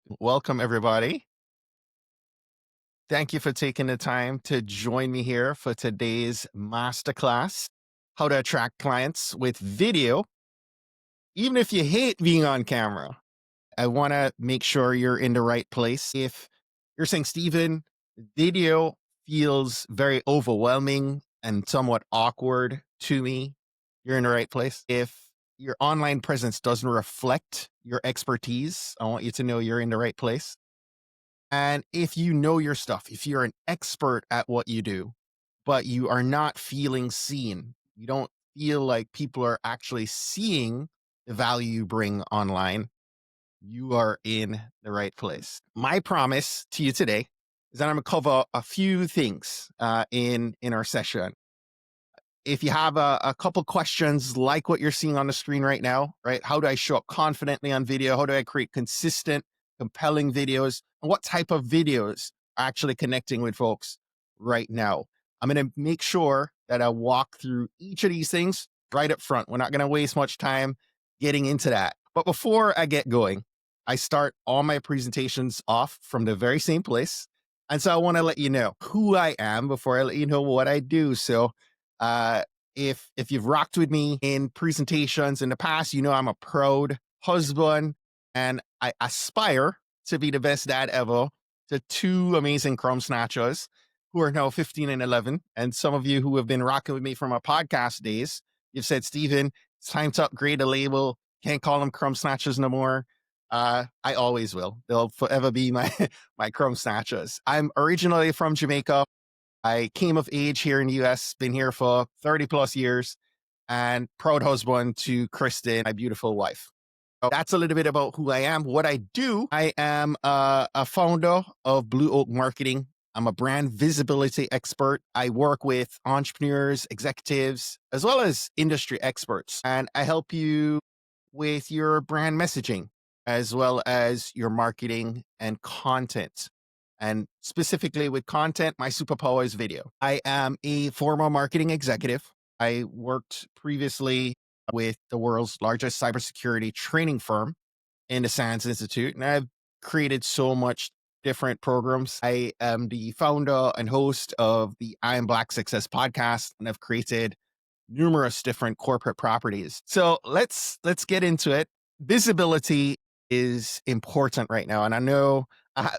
Welcome, everybody. Thank you for taking the time to join me here for today's masterclass, how to attract clients with video, even if you hate being on camera. I want to make sure you're in the right place. If you're saying, Stephen, video feels very overwhelming and somewhat awkward to me, you're in the right place. If your online presence doesn't reflect your expertise, I want you to know you're in the right place. And if you know your stuff, if you're an expert at what you do, but you are not feeling seen, you don't feel like people are actually seeing the value you bring online, you are in the right place. My promise to you today is that I'm going to cover a few things in our session. If you have a couple questions like what you're seeing on the screen right now, right? How do I show up confidently on video? How do I create consistent, compelling videos? And what type of videos are actually connecting with folks right now? I'm going to make sure that I walk through each of these things right up front. We're not going to waste much time getting into that. But before I get going, I start all my presentations off from the very same place. And so I want to let you know who I am before I let you know what I do. So uh, if you've rocked with me in presentations in the past, you know I'm a proud husband and I aspire to be the best dad ever to two amazing crumb snatchers who are now 15 and 11. And some of you who have been rocking with me from our podcast days, you've said, Stephen, it's time to upgrade the label. Can't call them crumb snatchers no more. I always will. They'll forever be my my crumb snatchers. I'm originally from Jamaica. I came of age here in the US, been here for 30 plus years, and proud husband to Kristen, my beautiful wife. So that's a little bit about who I am. What I do, I am a founder of Blue Oak Marketing. I'm a brand visibility expert. I work with entrepreneurs, executives, as well as industry experts, and I help you with your brand messaging as well as your marketing and content. And specifically with content, my superpower is video. I am a former marketing executive. I worked previously with the world's largest cybersecurity training firm in the Science Institute, and I've created so much different programs. I am the founder and host of the I Am Black Success podcast, and I've created numerous different corporate properties. So let's get into it. Visibility is important right now, and I know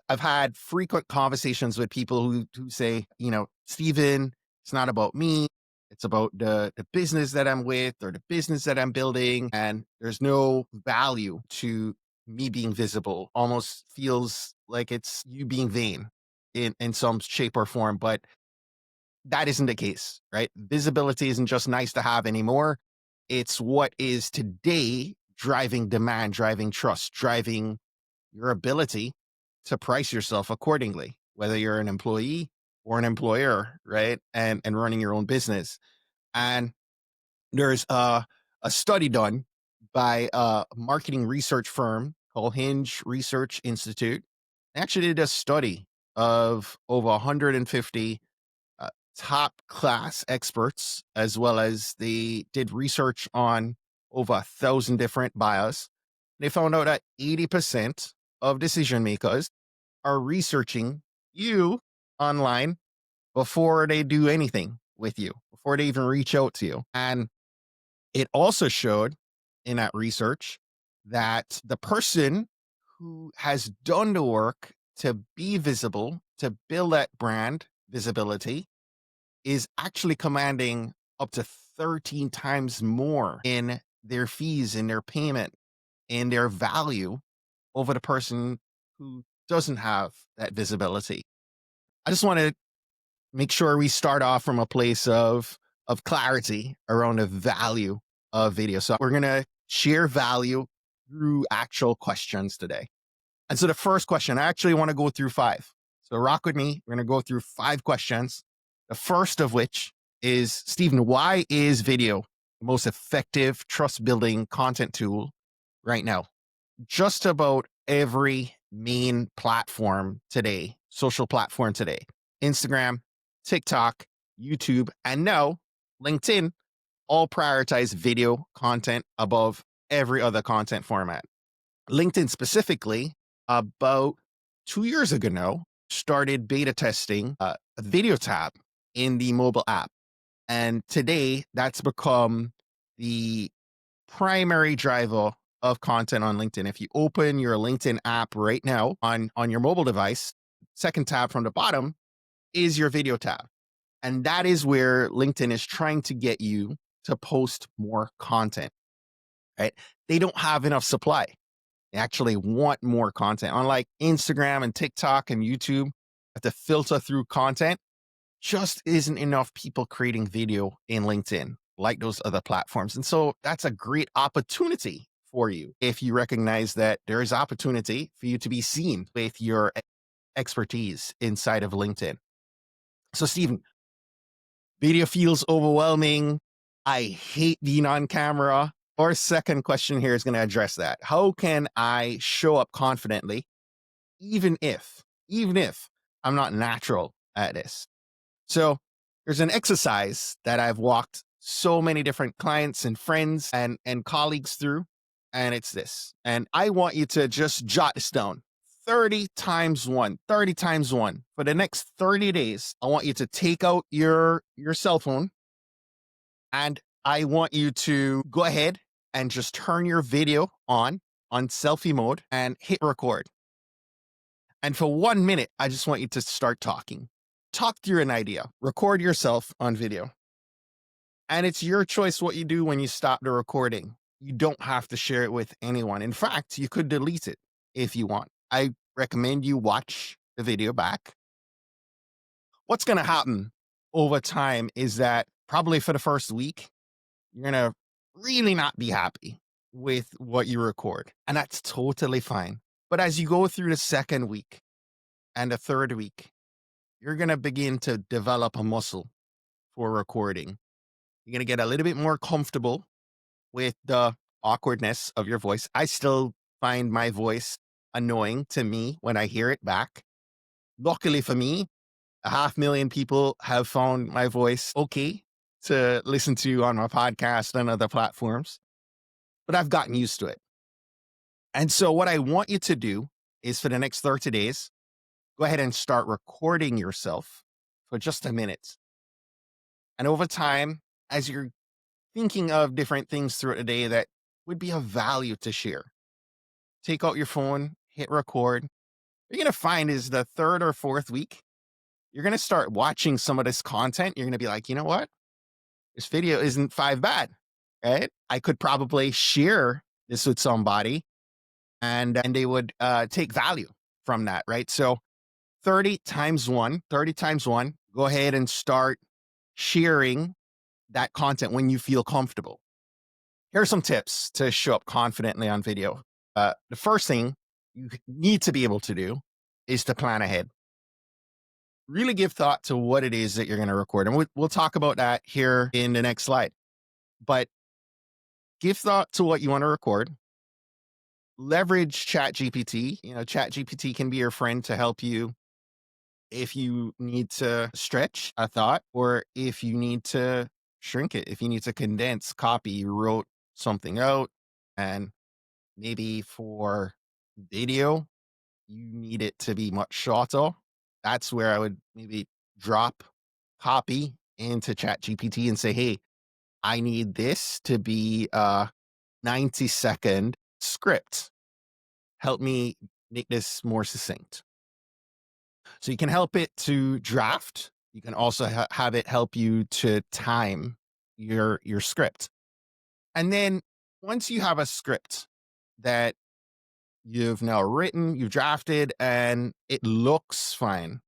I've had frequent conversations with people who say, Stephen, it's not about me. It's about the business that I'm with or the business that I'm building, and there's no value to me being visible. Almost feels like it's you being vain in some shape or form, but that isn't the case, right? Visibility isn't just nice to have anymore. It's what is today driving demand, driving trust, driving your ability to price yourself accordingly, whether you're an employee or an employer, right? And running your own business. And there's a study done by a marketing research firm called Hinge Research Institute. They actually did a study of over 150 uh, top class experts, as well as they did research on over 1,000 different buyers. They found out that 80% of decision makers are researching you online before they do anything with you, before they even reach out to you. And it also showed in that research that the person who has done the work to be visible, to build that brand visibility, is actually commanding up to 13 times more in their fees, in their payment, in their value over the person who doesn't have that visibility. I just want to make sure we start off from a place of clarity around the value of video. So we're going to share value through actual questions today. And so the first question, I actually want to go through five. So rock with me. We're going to go through five questions. The first of which is, Stephen, why is video the most effective trust building content tool right now? Just about every main platform today, social platform today, Instagram, TikTok, YouTube, and now LinkedIn all prioritize video content above every other content format. LinkedIn specifically about 2 years ago now, started beta testing a video tab in the mobile app. And today that's become the primary driver of content on LinkedIn. If you open your LinkedIn app right now on your mobile device, second tab from the bottom is your video tab. And that is where LinkedIn is trying to get you to post more content, right? They don't have enough supply. They actually want more content. Unlike Instagram and TikTok and YouTube, have to filter through content, just isn't enough people creating video in LinkedIn like those other platforms. And so that's a great opportunity for you if you recognize that there is opportunity for you to be seen with your expertise inside of LinkedIn. So, Stephen, video feels overwhelming. I hate being on camera. Our second question here is going to address that. How can I show up confidently, even if I'm not natural at this? So there's an exercise that I've walked so many different clients and friends and colleagues through, and it's this. And I want you to just jot this down. 30 times one, 30 times one. For the next 30 days, I want you to take out your cell phone, and I want you to go ahead and just turn your video on selfie mode and hit record. And for 1 minute, I just want you to start talking. Talk through an idea. Record yourself on video. And it's your choice what you do when you stop the recording. You don't have to share it with anyone. In fact, you could delete it if you want. I recommend you watch the video back. What's going to happen over time is that probably for the first week, you're going to really not be happy with what you record. And that's totally fine. But as you go through the second week and the third week, you're going to begin to develop a muscle for recording. You're going to get a little bit more comfortable with the awkwardness of your voice. I still find my voice annoying to me when I hear it back. Luckily for me, 500,000 people have found my voice okay to listen to on my podcast and other platforms, but I've gotten used to it. And so what I want you to do is for the next 30 days, go ahead and start recording yourself for just a minute. And over time, as you're thinking of different things throughout the day that would be of value to share, take out your phone, hit record. What you're going to find is the third or fourth week, you're going to start watching some of this content. You're going to be like, you know what? This video isn't five bad, right? I could probably share this with somebody and they would take value from that, right? So 30 times one, go ahead and start sharing that content when you feel comfortable. Here are some tips to show up confidently on video. The first thing you need to be able to do is to plan ahead. Really give thought to what it is that you're going to record. And we'll talk about that here in the next slide. But give thought to what you want to record. Leverage ChatGPT. ChatGPT can be your friend to help you if you need to stretch a thought or if you need to shrink it, if you need to condense, copy, you wrote something out, and maybe for video, you need it to be much shorter. That's where I would maybe drop copy into ChatGPT and say, hey, I need this to be a 90-second script. Help me make this more succinct. So you can help it to draft. You can also have it help you to time your script. And then once you have a script that you've now written, you've drafted, and it looks fine,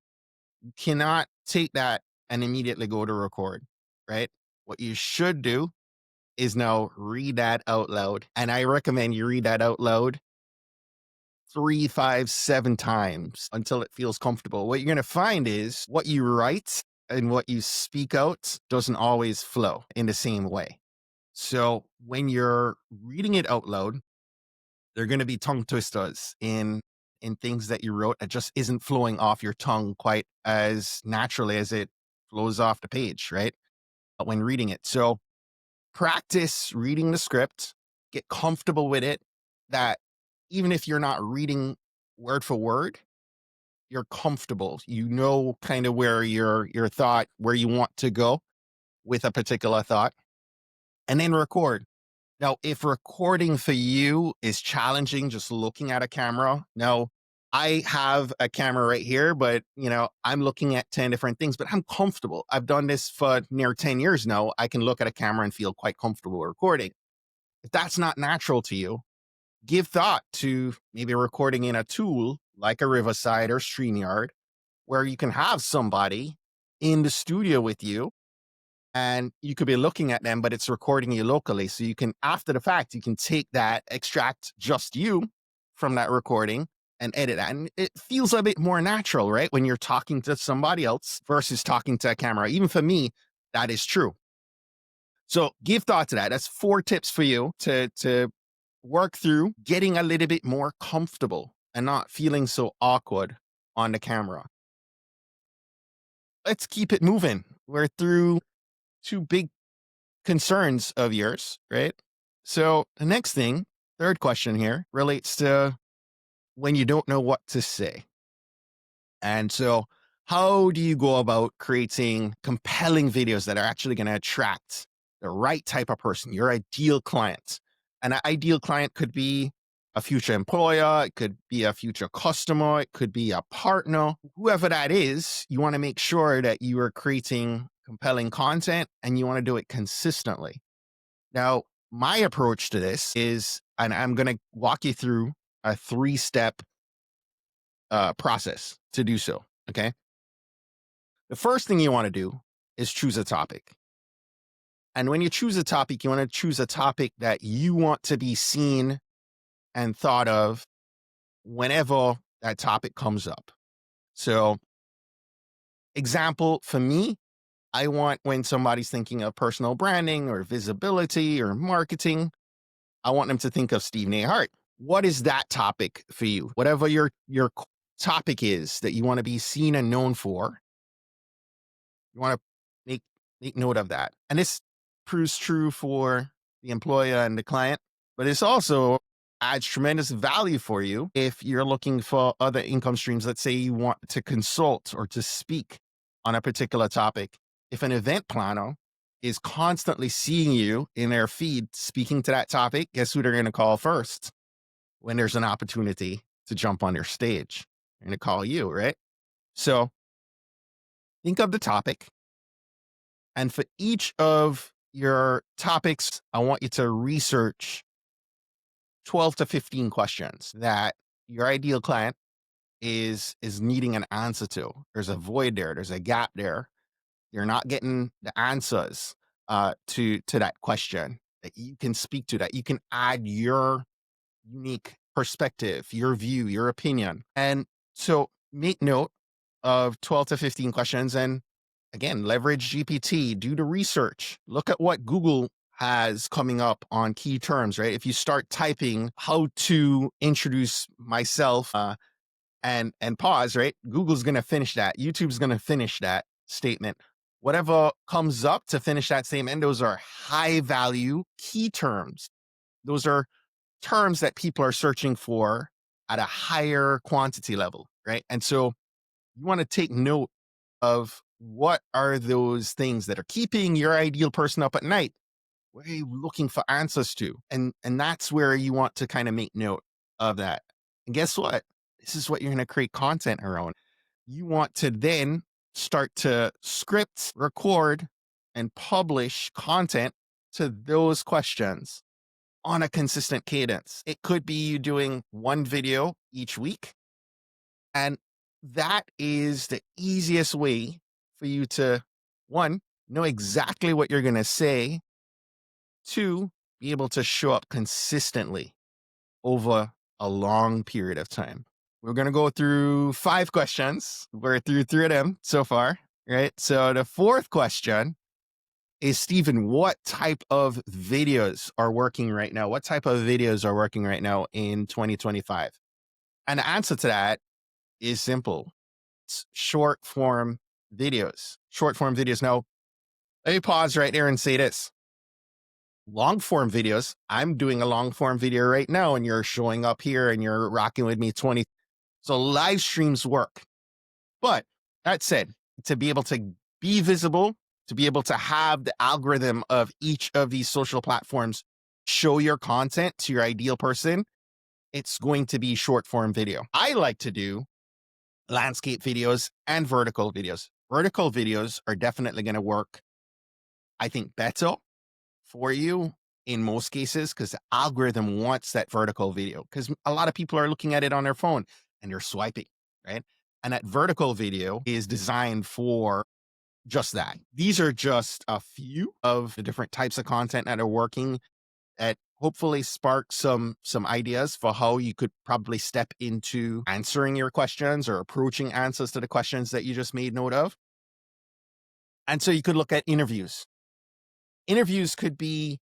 you cannot take that and immediately go to record, right? What you should do is now read that out loud. And I recommend you read that out loud 3, 5, 7 times until it feels comfortable. What you're going to find is what you write and what you speak out doesn't always flow in the same way. So when you're reading it out loud, there are going to be tongue twisters in things that you wrote that just isn't flowing off your tongue quite as naturally as it flows off the page, right? When reading it. So practice reading the script, get comfortable with it, that even if you're not reading word for word, you're comfortable. You know kind of where your thought, where you want to go with a particular thought, and then record. Now, if recording for you is challenging, just looking at a camera, now I have a camera right here, but I'm looking at 10 different things, but I'm comfortable. I've done this for near 10 years now. I can look at a camera and feel quite comfortable recording. If that's not natural to you, give thought to maybe recording in a tool like a Riverside or StreamYard, where you can have somebody in the studio with you and you could be looking at them, but it's recording you locally. So you can, after the fact, you can take that, extract just you from that recording and edit that. And it feels a bit more natural, right? When you're talking to somebody else versus talking to a camera. Even for me, that is true. So give thought to that. That's 4 tips for you to work through getting a little bit more comfortable and not feeling so awkward on the camera. Let's keep it moving. We're through 2 big concerns of yours, right? So the next thing, third question here, relates to when you don't know what to say. And so how do you go about creating compelling videos that are actually going to attract the right type of person, your ideal client? An ideal client could be a future employer, it could be a future customer, it could be a partner, whoever that is. You want to make sure that you are creating compelling content and you want to do it consistently. Now, my approach to this is, and I'm going to walk you through a 3-step process to do so. Okay. The first thing you want to do is choose a topic. And when you choose a topic, you want to choose a topic that you want to be seen and thought of whenever that topic comes up. So, example for me, I want when somebody's thinking of personal branding or visibility or marketing, I want them to think of Stephen A. Hart. What is that topic for you? Whatever your topic is that you want to be seen and known for, you want to make note of that. And this proves true for the employer and the client, but it's also adds tremendous value for you if you're looking for other income streams. Let's say you want to consult or to speak on a particular topic. If an event planner is constantly seeing you in their feed speaking to that topic, guess who they're going to call first when there's an opportunity to jump on their stage? They're going to call you, right? So think of the topic. And for each of your topics, I want you to research 12 to 15 questions that your ideal client is needing an answer to. There's a void there. There's a gap there. You're not getting the answers to that question that you can speak to, that you can add your unique perspective, your view, your opinion. And so make note of 12 to 15 questions and again, leverage GPT, do the research, look at what Google has coming up on key terms, right? If you start typing how to introduce myself and pause, right? Google's going to finish that. YouTube's going to finish that statement. Whatever comes up to finish that statement, those are high value key terms. Those are terms that people are searching for at a higher quantity level, right? And so you want to take note of what are those things that are keeping your ideal person up at night. What are you looking for answers to? And that's where you want to kind of make note of that. And guess what? This is what you're going to create content around. You want to then start to script, record, and publish content to those questions on a consistent cadence. It could be you doing 1 video each week. And that is the easiest way for you to, 1, know exactly what you're going to say, 2, be able to show up consistently over a long period of time. We're going to go through 5 questions. We're through 3 of them so far, right? So the 4th question is, Stephen, what type of videos are working right now? What type of videos are working right now in 2025? And the answer to that is simple. It's short form videos. Short form videos. Now, let me pause right there and say this. Long form videos, I'm doing a long form video right now and you're showing up here and you're rocking with me So live streams work. But that said, to be able to be visible, to be able to have the algorithm of each of these social platforms show your content to your ideal person, it's going to be short form video. I like to do landscape videos and vertical videos. Vertical videos are definitely going to work, I think, better for you in most cases because the algorithm wants that vertical video because a lot of people are looking at it on their phone and they're swiping, right? And that vertical video is designed for just that. These are just a few of the different types of content that are working that hopefully spark some ideas for how you could probably step into answering your questions or approaching answers to the questions that you just made note of. And so you could look at interviews. Interviews could be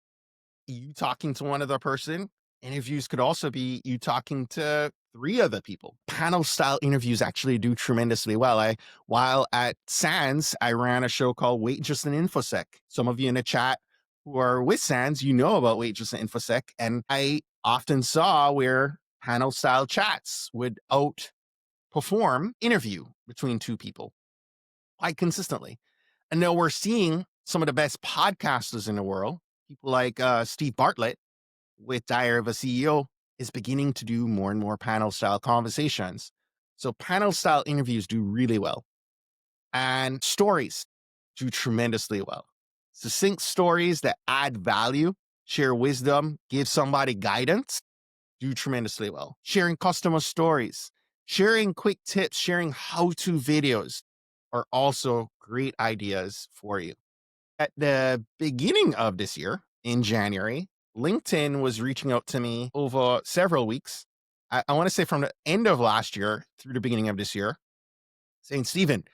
you talking to one other person. Interviews could also be you talking to three other people. Panel style interviews actually do tremendously well. While at Sands, I ran a show called Waitress and Infosec. Some of you in the chat who are with Sands, you know about Waitress and Infosec. And I often saw where panel style chats would outperform interview between two people quite consistently. And now we're seeing some of the best podcasters in the world, people like Steve Bartlett with Diary of a CEO, is beginning to do more and more panel style conversations. So panel style interviews do really well. And stories do tremendously well. Succinct stories that add value, share wisdom, give somebody guidance, do tremendously well. Sharing customer stories, sharing quick tips, sharing how-to videos are also great ideas for you. At the beginning of this year, in January, LinkedIn was reaching out to me over several weeks. I want to say from the end of last year through the beginning of this year, saying, Stephen,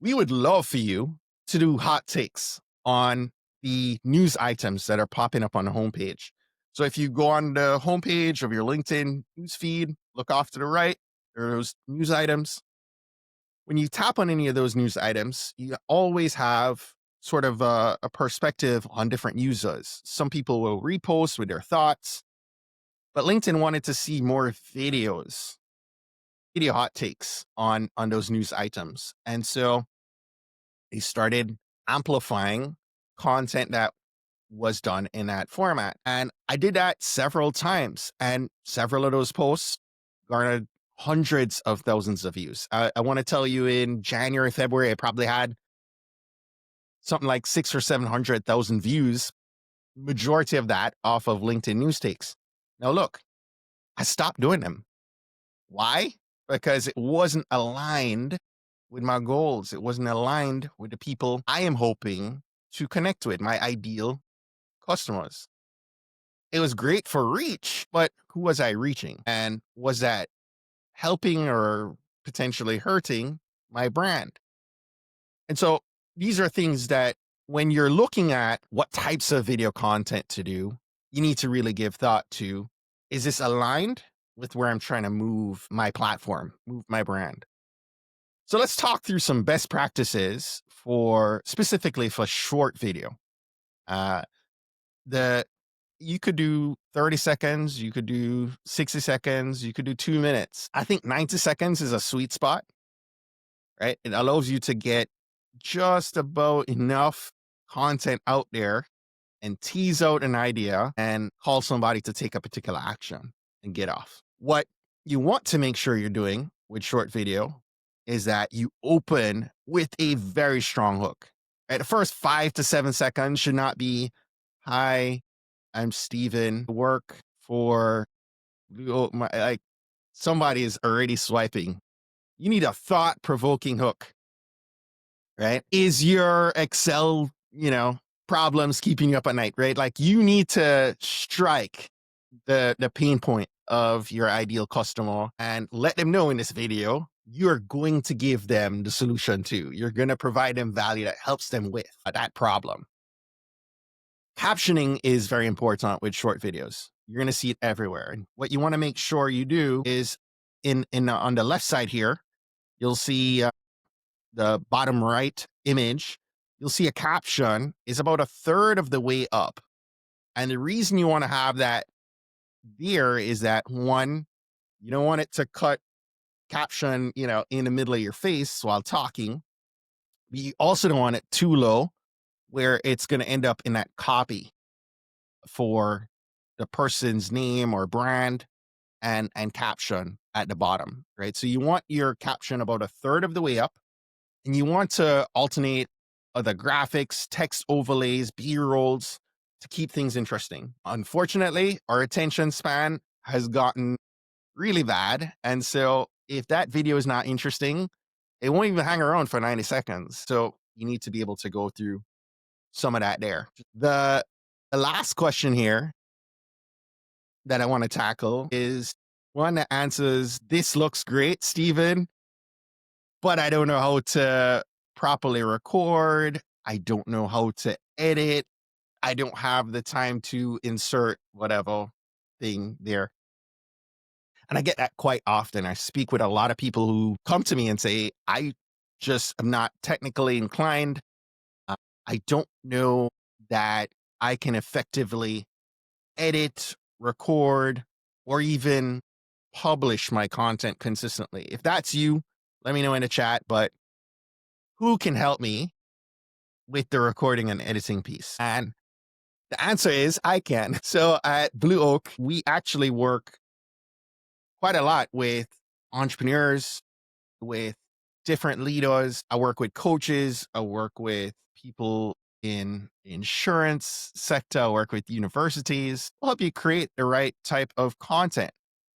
we would love for you to do hot takes on the news items that are popping up on the homepage. So if you go on the homepage of your LinkedIn news feed, look off to the right, there are those news items. When you tap on any of those news items, you always have sort of a perspective on different users. Some people will repost with their thoughts, but LinkedIn wanted to see more videos, video hot takes on those news items. And so they started amplifying content that was done in that format. And I did that several times, and several of those posts garnered hundreds of thousands of views. I want to tell you in January, February, I probably had something like 600,000 or 700,000 views, majority of that off of LinkedIn news takes. Now, look, I stopped doing them. Why? Because it wasn't aligned with my goals. It wasn't aligned with the people I am hoping to connect with, my ideal customers. It was great for reach, but who was I reaching? And was that helping or potentially hurting my brand? And so these are things that when you're looking at what types of video content to do, you need to really give thought to, is this aligned with where I'm trying to move my platform, move my brand? So let's talk through some best practices for specifically for short video. Uh, the you could do 30 seconds, you could do 60 seconds, you could do 2 minutes. I think 90 seconds is a sweet spot, right? It allows you to get just about enough content out there and tease out an idea and call somebody to take a particular action and get off. What you want to make sure you're doing with short video is that you open with a very strong hook. Right? The first 5 to 7 seconds should not be, hi, I'm Steven, work for like somebody is already swiping. You need a thought-provoking hook, right? Is your Excel, problems keeping you up at night, right? Like you need to strike the pain point of your ideal customer and let them know in this video, you're going to give them the solution to. You're going to provide them value that helps them with that problem. Captioning is very important with short videos. You're going to see it everywhere. And what you want to make sure you do is on the left side here, you'll see the bottom right image. You'll see a caption is about a third of the way up. And the reason you want to have that there is that one, you don't want it to cut caption, in the middle of your face while talking. You also don't want it too low where it's going to end up in that copy for the person's name or brand and caption at the bottom, right? So you want your caption about a third of the way up, and you want to alternate the graphics, text overlays, B-rolls to keep things interesting. Unfortunately, our attention span has gotten really bad. And so if that video is not interesting, it won't even hang around for 90 seconds. So you need to be able to go through some of that there. The last question here that I want to tackle is one that answers, "This looks great, Stephen, but I don't know how to properly record. I don't know how to edit. I don't have the time to insert whatever thing there." And I get that quite often. I speak with a lot of people who come to me and say, "I just am not technically inclined. Uh, I don't know that I can effectively edit, record, or even publish my content consistently." If that's you, let me know in the chat. But who can help me with the recording and editing piece? And the answer is I can. So at Blue Oak, we actually work quite a lot with entrepreneurs, with different leaders. I work with coaches. I work with people in insurance sector. I work with universities. I'll help you create the right type of content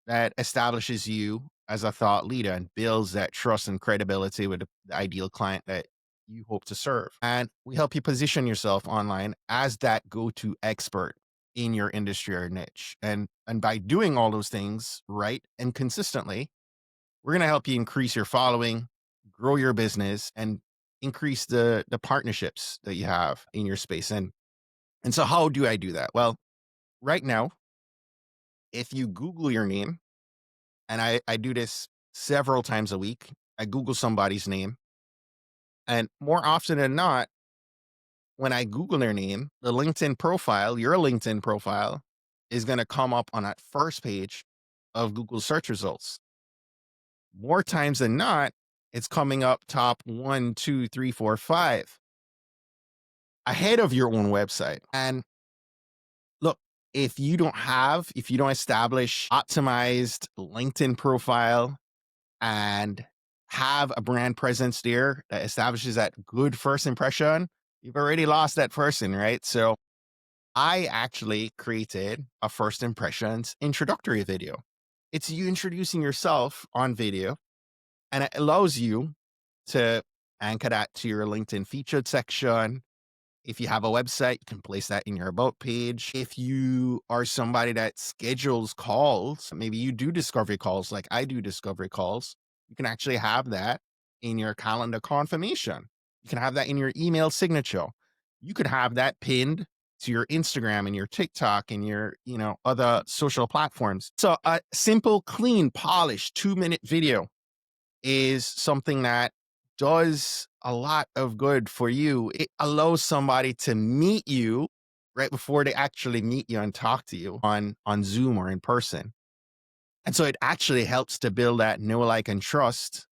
that establishes you as a thought leader and builds that trust and credibility with the ideal client that you hope to serve. And we help you position yourself online as that go-to expert in your industry or niche. And by doing all those things right and consistently, we're going to help you increase your following, grow your business, and increase the partnerships that you have in your space. And so how do I do that? Well, right now, if you Google your name, and I do this several times a week, I Google somebody's name. And more often than not, when I Google their name, the LinkedIn profile, your LinkedIn profile, is going to come up on that first page of Google search results. More times than not, it's coming up top 1, 2, 3, 4, 5 ahead of your own website. And look, if you don't establish optimized LinkedIn profile and have a brand presence there that establishes that good first impression, you've already lost that person, right? So I actually created a first impressions introductory video. It's you introducing yourself on video, and it allows you to anchor that to your LinkedIn featured section. If you have a website, you can place that in your about page. If you are somebody that schedules calls, maybe you do discovery calls like I do discovery calls, you can actually have that in your calendar confirmation. You can have that in your email signature. You could have that pinned to your Instagram and your TikTok and your, other social platforms. So a simple, clean, polished 2-minute video is something that does a lot of good for you. It allows somebody to meet you right before they actually meet you and talk to you on Zoom or in person. And so it actually helps to build that know, like, and trust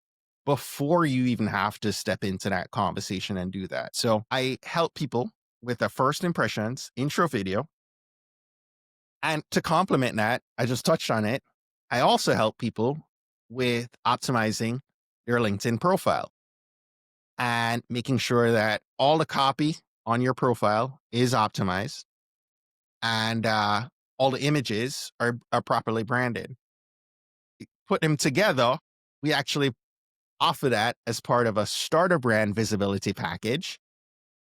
before you even have to step into that conversation and do that. So I help people with a first impressions intro video. And to complement that, I just touched on it. I also help people with optimizing their LinkedIn profile and making sure that all the copy on your profile is optimized and all the images are properly branded. Put them together, we actually offer that as part of a starter brand visibility package.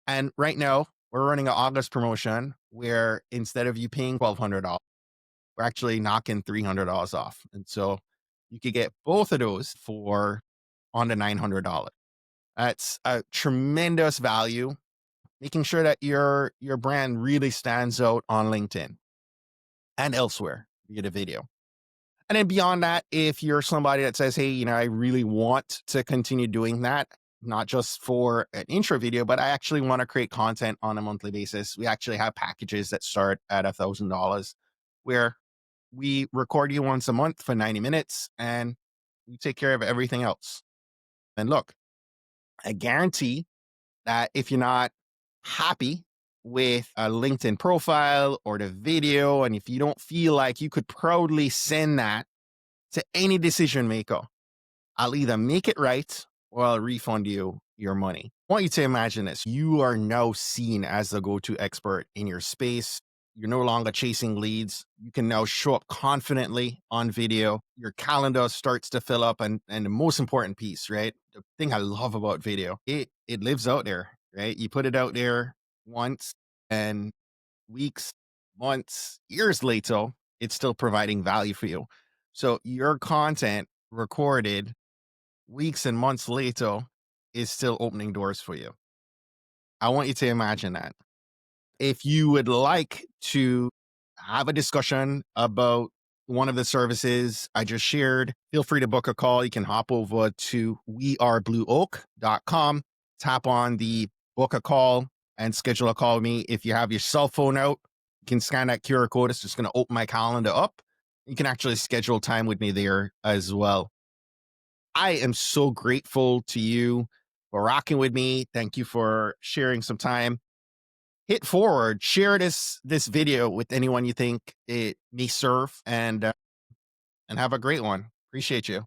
And right now, we're running an August promotion where instead of you paying $1,200, we're actually knocking $300 off. And so you could get both of those for under $900. That's a tremendous value, making sure that your brand really stands out on LinkedIn and elsewhere via the video. And then beyond that, if you're somebody that says, "Hey, I really want to continue doing that, not just for an intro video, but I actually want to create content on a monthly basis," we actually have packages that start at $1,000 where we record you once a month for 90 minutes and You take care of everything else. And look, I guarantee that if you're not happy with a LinkedIn profile or the video, and if you don't feel like you could proudly send that to any decision maker, I'll either make it right or I'll refund you your money. I want you to imagine this. You are now seen as the go-to expert in your space. You're no longer chasing leads. You can now show up confidently on video. Your calendar starts to fill up. And the most important piece, right? The thing I love about video, it lives out there, right? You put it out there once, and weeks, months, years later, it's still providing value for you. So your content recorded weeks and months later is still opening doors for you. I want you to imagine that. If you would like to have a discussion about one of the services I just shared, feel free to book a call. You can hop over to weareblueoak.com, tap on the book a call, and schedule a call with me. If you have your cell phone out, you can scan that QR code. It's just going to open my calendar up. You can actually schedule time with me there as well. I am so grateful to you for rocking with me. Thank you for sharing some time. Hit forward, share this video with anyone you think it may serve, and have a great one. Appreciate you.